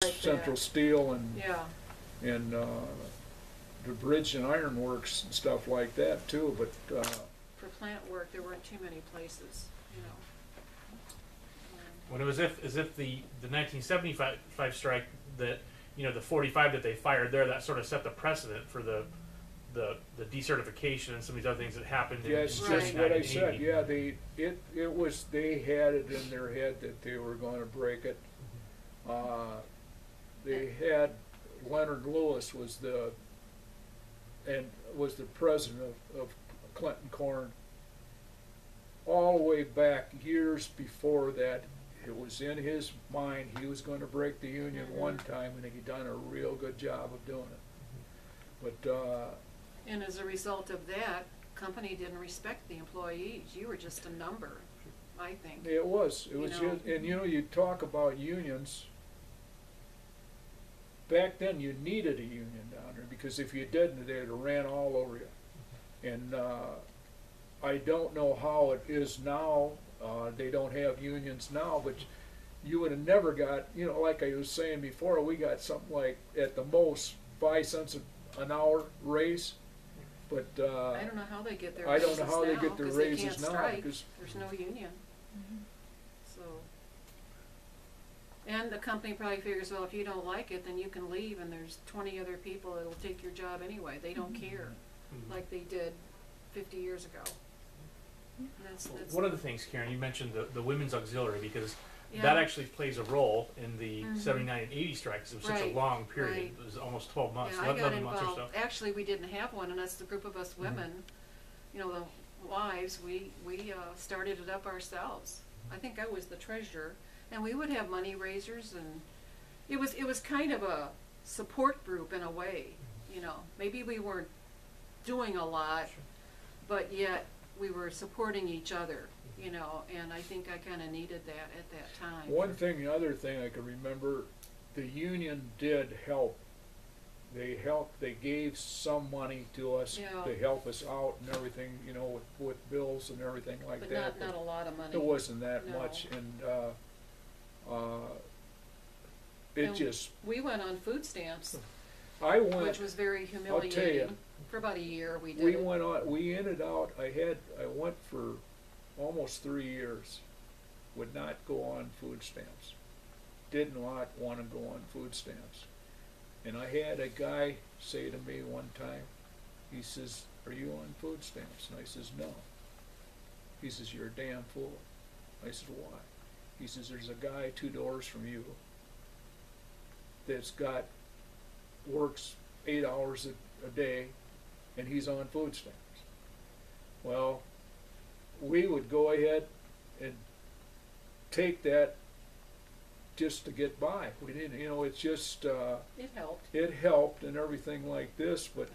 like Central that. Steel and Yeah, and the bridge and ironworks and stuff like that too. But for plant work, there weren't too many places, you know. When it was as if the 1975 strike, that the 45 that they fired there, that sort of set the precedent for the decertification and some of these other things that happened in, yes, in Right. just 79 what I and said. 80. Yeah, it was they had it in their head that they were going to break it. They had Leonard Lewis was the president of Clinton Corn. All the way back years before that, it was in his mind he was going to break the union one time, and he done a real good job of doing it. But And as a result of that, company didn't respect the employees. You were just a number, I think. it was You know. just, and you talk about unions. Back then, you needed a union down there because if you didn't, they'd have ran all over you. And I don't know how it is now. They don't have unions now, but you would have never got, like I was saying before, we got something like at the most 5 cents an hour raise. But I don't know how they get their I raises don't know how they now, get their 'cause raises they can't now, strike. because- There's no union. So, and the company probably figures, well, if you don't like it, then you can leave, and there's 20 other people that'll take your job anyway. They don't care, Mhm. like they did 50 years ago. And that's One of the things, Karen, you mentioned the women's auxiliary, because yeah. that actually plays a role in the Mhm. 79 and 80 strikes. It was such a Right, long period. right. It was almost 12 months, Yeah, I got 11 months or so. involved. Actually, we didn't have one, and that's the group of us women, the wives, we started it up ourselves. I think I was the treasurer, and we would have money raisers, and it was kind of a support group in a way, Maybe we weren't doing a lot, Sure. but yet we were supporting each other, and I think I kind of needed that at that time. one thing, the other thing I can remember, the union did help. They helped. They gave some money to us Yeah. to help us out and everything, with bills and everything like But that. not a lot of money. It wasn't that No. much, and it And just. we went on food stamps, I went. which was very I'll tell humiliating. you, For about a year, we did we it. went on. We ended out. I went for almost 3 years. Would not go on food stamps. Did not want to go on food stamps. And I had a guy say to me one time, he says, "Are you on food stamps?" And I says, "No." He says, "You're a damn fool." I said, "Why?" He says, "There's a guy 2 doors from you that's works 8 hours a day, and he's on food stamps." Well, we would go ahead and take that just to get by. We didn't, it's just, It helped. it helped and everything like this, but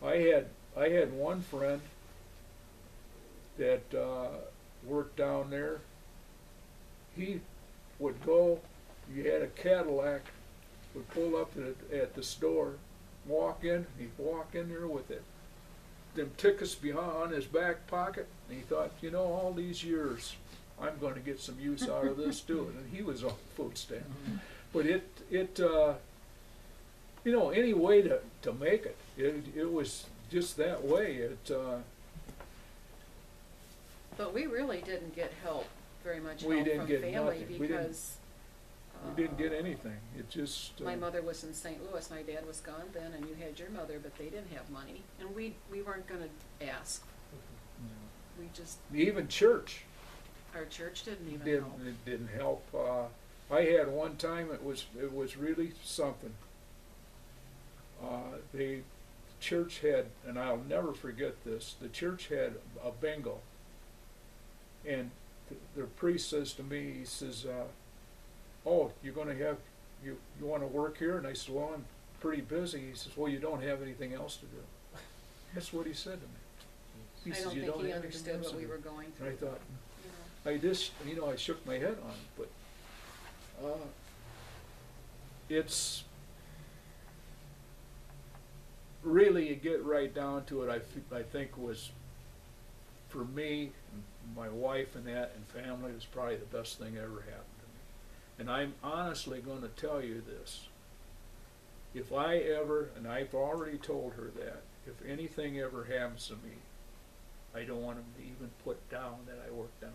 I had one friend that worked down there. He would go, you had a Cadillac, would pull up at the store, he'd walk in there with them tickets behind his back pocket, and he thought, all these years, I'm going to get some use out of this too. And he was on food stamp. But any way to make it. It was just that way. But we really didn't get help, very much We help didn't from get family, nothing. because We didn't get anything. It just. my mother was in St. Louis, my dad was gone then, and you had your mother, but they didn't have money, and we weren't going to ask. We just, Even church our church didn't even didn't help. it didn't help. I had one time it was really something. The church had, and I'll never forget this. The church had a bingo, and the priest says to me, he says, "Oh, you're going to have you want to work here?" And I said, "Well, I'm pretty busy." He says, "Well, you don't have anything else to do." That's what he said to me. He I says, don't "You think don't he have anything understood else what to we do." were going through. And I thought, you I just, I shook my head on it, but it's really, you get right down to it, I think was, for me, my wife and that, and family, was probably the best thing that ever happened to me. And I'm honestly gonna tell you this. If I ever, and I've already told her that, if anything ever happens to me, I don't want them to even put down that I work down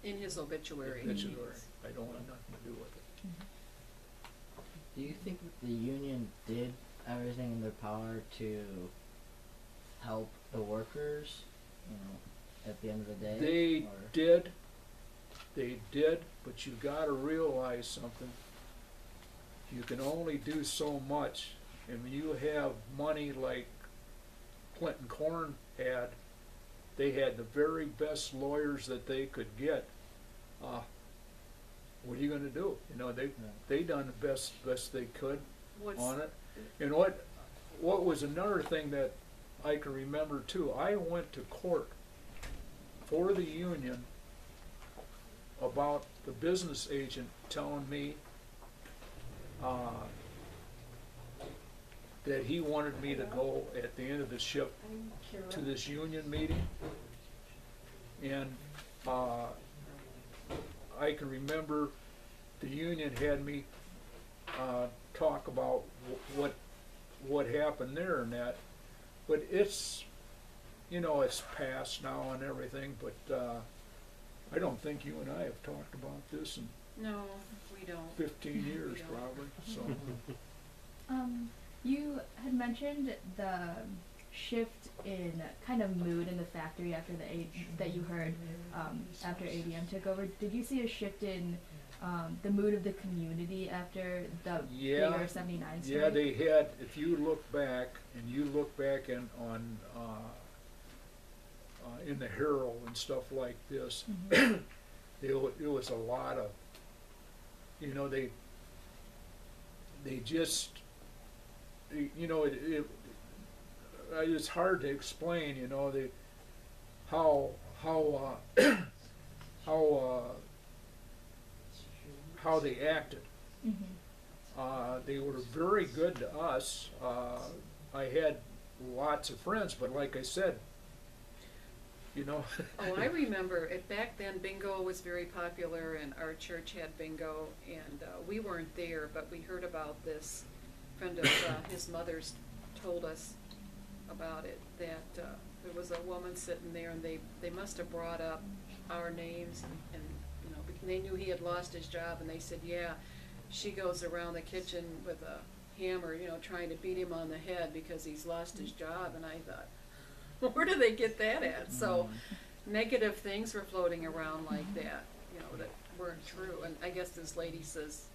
there. In his obituary. Obituary. I don't want nothing to do with it. Do you think the union did everything in their power to help the workers, you know, at the end of the day? They or- did, but you gotta realize something. You can only do so much, and when you have money like Clinton Corn had, they had the very best lawyers that they could get. What are you gonna do? You know, they done the best they could What's, on it. And what was another thing that I can remember too, I went to court for the union about the business agent telling me that he wanted me to go at the end of the shift to this union meeting. And I can remember the union had me talk about what happened there and that. But it's, you know, it's past now and everything, but I don't think you and I have talked about this in no, we don't. 15 years Yeah. probably, so. You had mentioned the shift in kind of mood in the factory after that you heard after ADM took over. Did you see a shift in the mood of the community after the bigger 79 strike? Yeah, they had, if you look back, and you look back in the Herald and stuff like this, it was a lot of, you know, they just, you know, it's hard to explain, you know, how they acted. They were very good to us. I had lots of friends, but like I said, you know. Oh, I remember it back then. Bingo was very popular, and our church had bingo, and we weren't there, but we heard about this. A friend of his mother's told us about it. That there was a woman sitting there, and they must have brought up our names, and you know, they knew he had lost his job, and they said, yeah, she goes around the kitchen with a hammer, you know, trying to beat him on the head because he's lost his job. And I thought, where do they get that at? So negative things were floating around like that, you know, that weren't true. And I guess this lady says,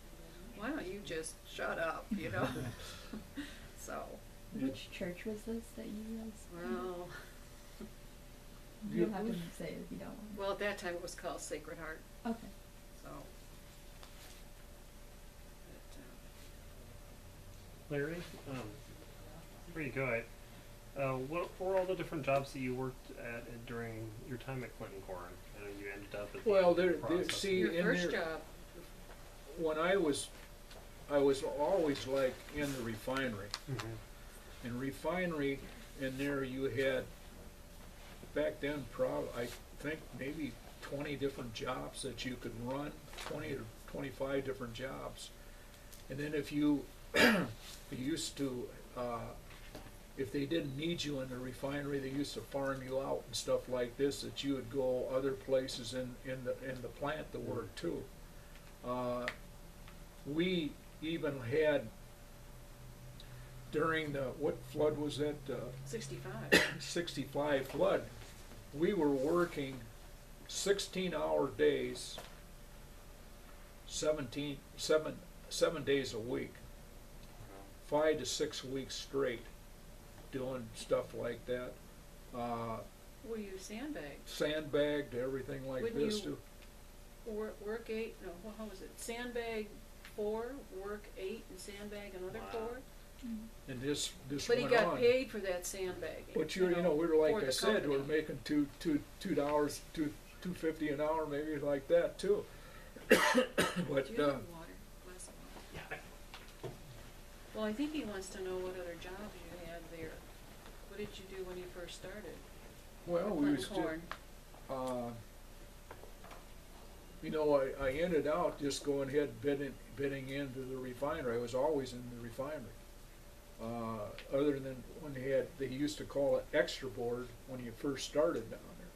why don't you just shut up, you know? So. Which church was this that you guys? Well, You don't have to say it if you don't want. well, at that time it was called Sacred Heart, Okay. so. Larry, before you go, what were all the different jobs that you worked at during your time at Clinton Corn? I know you ended up at the Well, end of the there, process. see, Your in first there, job, when I was always like in the refinery. In refinery, in there you had, back then, I think maybe 20 different jobs that you could run, 20 or 25 different jobs. And then if you used to, if they didn't need you in the refinery, they used to farm you out and stuff like this, that you would go other places in the plant to work too. We even had, during the, what flood was that? 65. 65 flood, we were working 16-hour days, 7 days a week, 5 to 6 weeks straight, doing stuff like that. Were you sandbagged? Sandbagged, everything like Wouldn't this you- too. Work 8, no, how was it? Sandbag 4, work 8, and sandbag another Wow. 4? And this But he went got on. paid for that sandbagging. But you know, we were for like the I said, company. we're making $2, $2.50 an hour, maybe like that too. Do But you have water? Glass of water? Yeah. Well, I think he wants to know what other jobs you had there. What did you do when you first started? well, we Clinton was Corn. you know, I ended out just going ahead bidding into the refinery. I was always in the refinery. Other than when they used to call it extra board when you first started down there.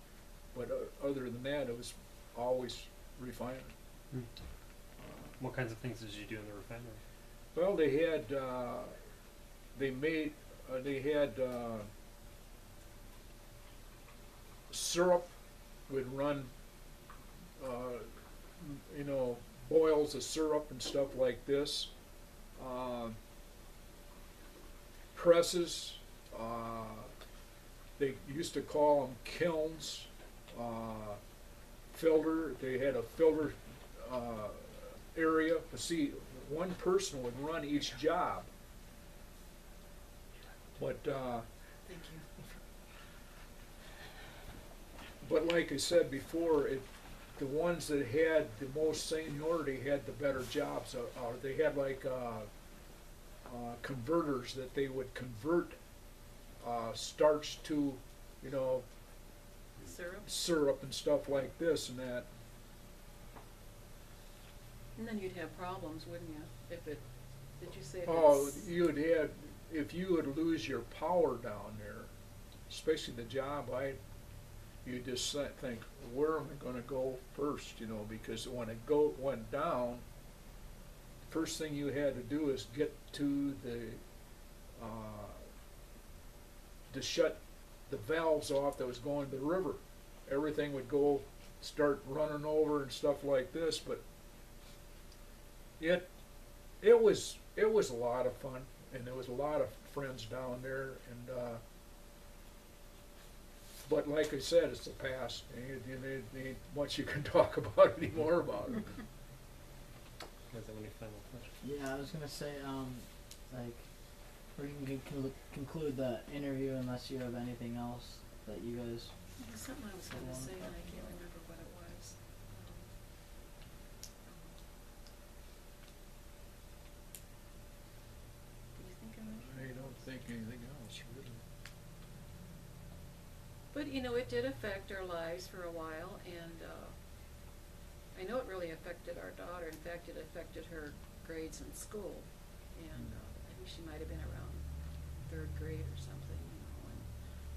But other than that, it was always refinery. Hmm. What kinds of things did you do in the refinery? Well, they had syrup would run, you know, boils of syrup and stuff like this. Presses, they used to call them kilns. Filter, they had a filter area. But see, one person would run each job. But Thank you. but like I said before, the ones that had the most seniority had the better jobs. They had like converters that they would convert starch to, you know, Syrup, syrup and stuff like this and that. and then you'd have problems, wouldn't you? If it, did you say if Oh, it's, if you would lose your power down there, especially the job you just think, where am I gonna go first, you know, because when it went down, first thing you had to do is get to to shut the valves off that was going to the river. Everything would start running over and stuff like this, but it was a lot of fun, and there was a lot of friends down there, and but like I said, it's the past. There ain't much you can talk about anymore about it. You guys have any final questions? Yeah, I was gonna say, like, we can conclude the interview unless you have anything else that you guys. there was something I was gonna say and I can't remember what it was. Do you think of anything? I don't think anything else, really. But, you know, it did affect our lives for a while, and I know it really affected our daughter. In fact, it affected her grades in school, and I think she might have been around 3rd grade or something, you know, and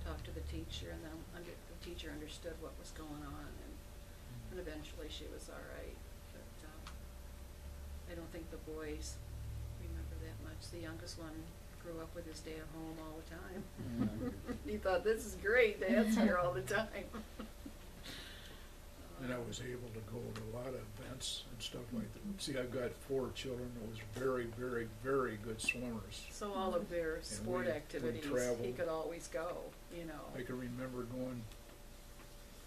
talked to the teacher, and then the teacher understood what was going on, and eventually she was all right. But I don't think the boys remember that much. The youngest one grew up with his dad home all the time. He thought, this is great, Dad's here all the time. And I was able to go to a lot of events and stuff like that. See, I've got 4 children that was very, very, very good swimmers. So all of their sport we activities, he traveled. could always go, you know. I can remember going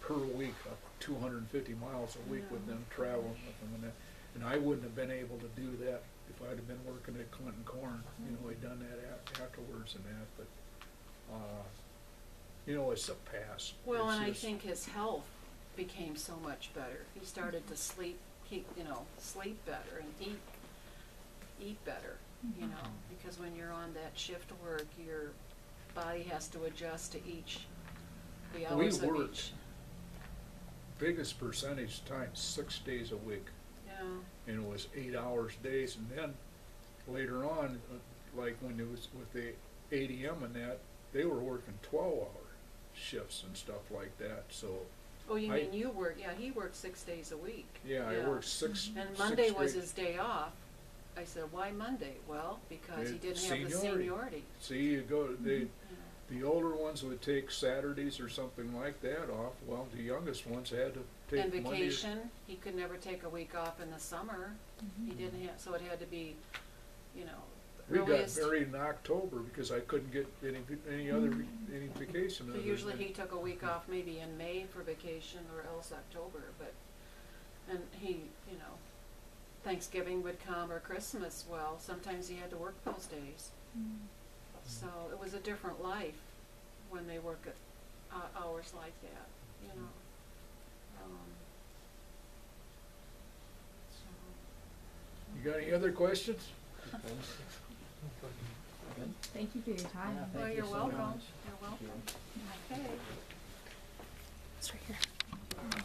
per week up 250 miles a week with Yeah. them, traveling with them, and I wouldn't have been able to do that if I'd have been working at Clinton Corn. You know, I'd done that afterwards and that, but you know, it's a past. Well, It's and I just- think his health became so much better. He started to sleep better and eat better, you know, because when you're on that shift work, your body has to adjust to the We hours of worked each. biggest percentage time 6 days a week. Yeah, And it was 8 hours days, and then later on, like when it was with the ADM and that, they were working 12-hour shifts and stuff like that, so, oh, you I- mean you work, yeah, he worked 6 days a week. yeah, I worked six. And six Monday was straight- his day off. I said, why Monday? Well, because he didn't have the Seniority. seniority. See, you go, you know. the older ones would take Saturdays or something like that off, well, the youngest ones had to take And Monday. vacation, he could never take a week off in the summer. He didn't have, so it had to be, you know, We got earliest. married in October because I couldn't get any vacation. So other usually than- he took a week off maybe in May for vacation or else October, but, and he, you know, Thanksgiving would come or Christmas, well, sometimes he had to work those days. So it was a different life when they work at hours like that, you know. So, You got any other questions? Thank you for your time. Yeah, well, thank you you're so welcome. much. You're welcome. Okay. It's right here.